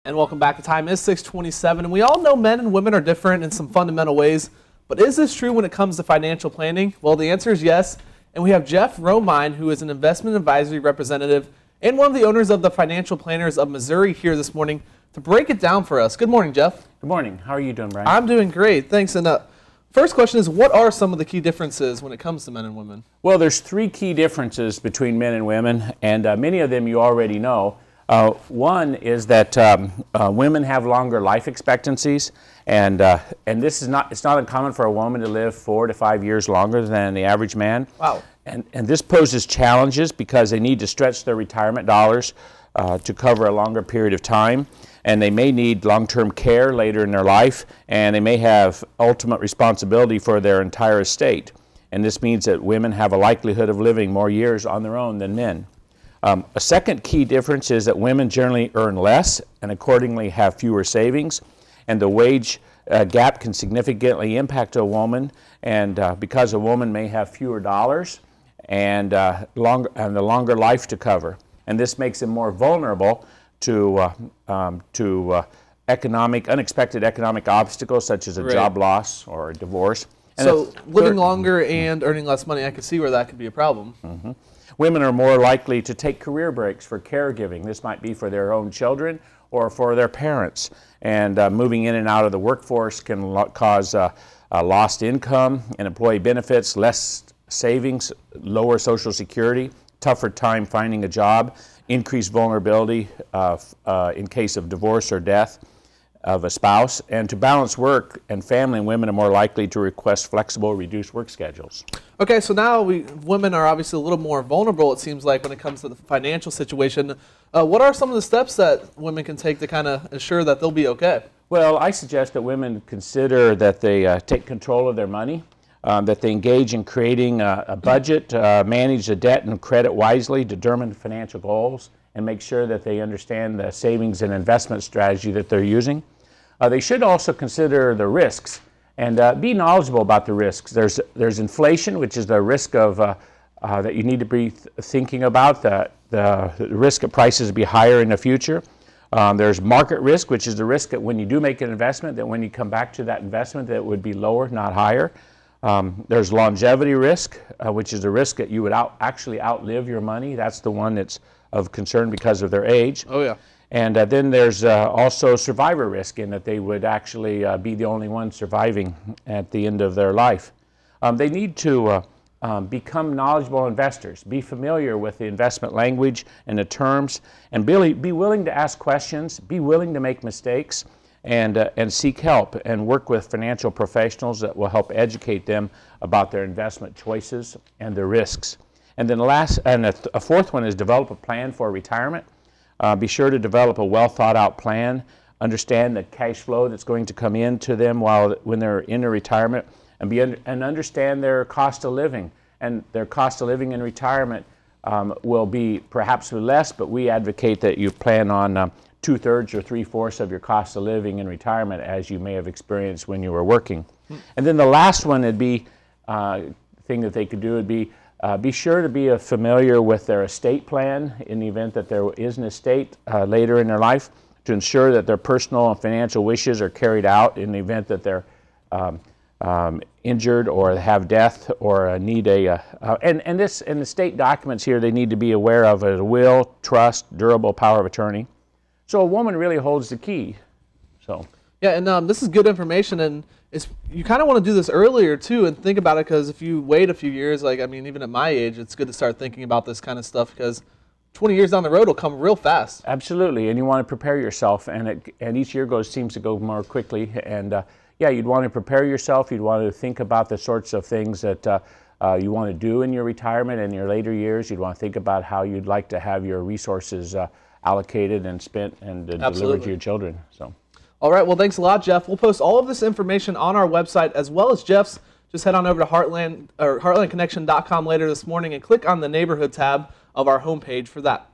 And welcome back. The time is 6:27, and we all know men and women are different in some fundamental ways, but is this true when it comes to financial planning? Well, the answer is yes, and we have Jeff Romine, who is an investment advisory representative and one of the owners of the Financial Planners of Missouri here this morning to break it down for us. Good morning, Jeff. Good morning. How are you doing, Brian? I'm doing great, thanks. And first question is, what are some of the key differences when it comes to men and women? Well, there's three key differences between men and women, and many of them you already know. One is that women have longer life expectancies, and this is it's not uncommon for a woman to live 4 to 5 years longer than the average man. Wow. And this poses challenges because they need to stretch their retirement dollars to cover a longer period of time, and they may need long-term care later in their life, and they may have ultimate responsibility for their entire estate. And this means that women have a likelihood of living more years on their own than men. A second key difference is that women generally earn less and accordingly have fewer savings, and the wage gap can significantly impact a woman, and because a woman may have fewer dollars and a longer life to cover, and this makes them more vulnerable to unexpected economic obstacles such as a job loss or a divorce. And so living longer and earning less money, I can see where that could be a problem. Mm-hmm. Women are more likely to take career breaks for caregiving. This might be for their own children or for their parents. And moving in and out of the workforce can cause lost income and employee benefits, less savings, lower Social Security, tougher time finding a job, increased vulnerability in case of divorce or death of a spouse. And to balance work and family, women are more likely to request flexible, reduced work schedules. Okay, so now women are obviously a little more vulnerable, it seems like, when it comes to the financial situation. What are some of the steps that women can take to kind of ensure that they'll be okay? Well, I suggest that women consider that they take control of their money, that they engage in creating a budget, manage the debt and credit wisely, determine financial goals, and make sure that they understand the savings and investment strategy that they're using. They should also consider the risks and be knowledgeable about the risks. There's inflation, which is the risk of that you need to be thinking about, the risk of prices be higher in the future. There's market risk, which is the risk that when you do make an investment, that when you come back to that investment, that it would be lower, not higher. There's longevity risk, which is the risk that you would actually outlive your money. That's the one that's of concern because of their age. Oh, yeah. And then there's also survivor risk, in that they would actually be the only ones surviving at the end of their life. They need to become knowledgeable investors, be familiar with the investment language and the terms, and be willing to ask questions, be willing to make mistakes, and seek help and work with financial professionals that will help educate them about their investment choices and the risks. And then a fourth one is develop a plan for retirement. Be sure to develop a well thought out plan, understand the cash flow that's going to come into them when they're in a retirement, and understand their cost of living. And their cost of living in retirement will be perhaps less, but we advocate that you plan on 2/3 or 3/4 of your cost of living in retirement, as you may have experienced when you were working. And then the last one would be, thing that they could do would be sure to be familiar with their estate plan in the event that there is an estate later in their life, to ensure that their personal and financial wishes are carried out in the event that they're injured or have death or need and the estate documents here, they need to be aware of a will, trust, durable power of attorney. So a woman really holds the key. So yeah, and this is good information, and you kind of want to do this earlier too and think about it, because if you wait a few years, like, I mean, even at my age, it's good to start thinking about this kind of stuff, because 20 years down the road will come real fast. Absolutely, and you want to prepare yourself, and each year seems to go more quickly, and yeah, you'd want to prepare yourself. You'd want to think about the sorts of things that you want to do in your retirement and your later years. You'd want to think about how you'd like to have your resources allocated and spent and delivered to your children. So. All right, well, thanks a lot, Jeff. We'll post all of this information on our website as well as Jeff's. Just head on over to heartlandconnection.com later this morning and click on the neighborhood tab of our homepage for that.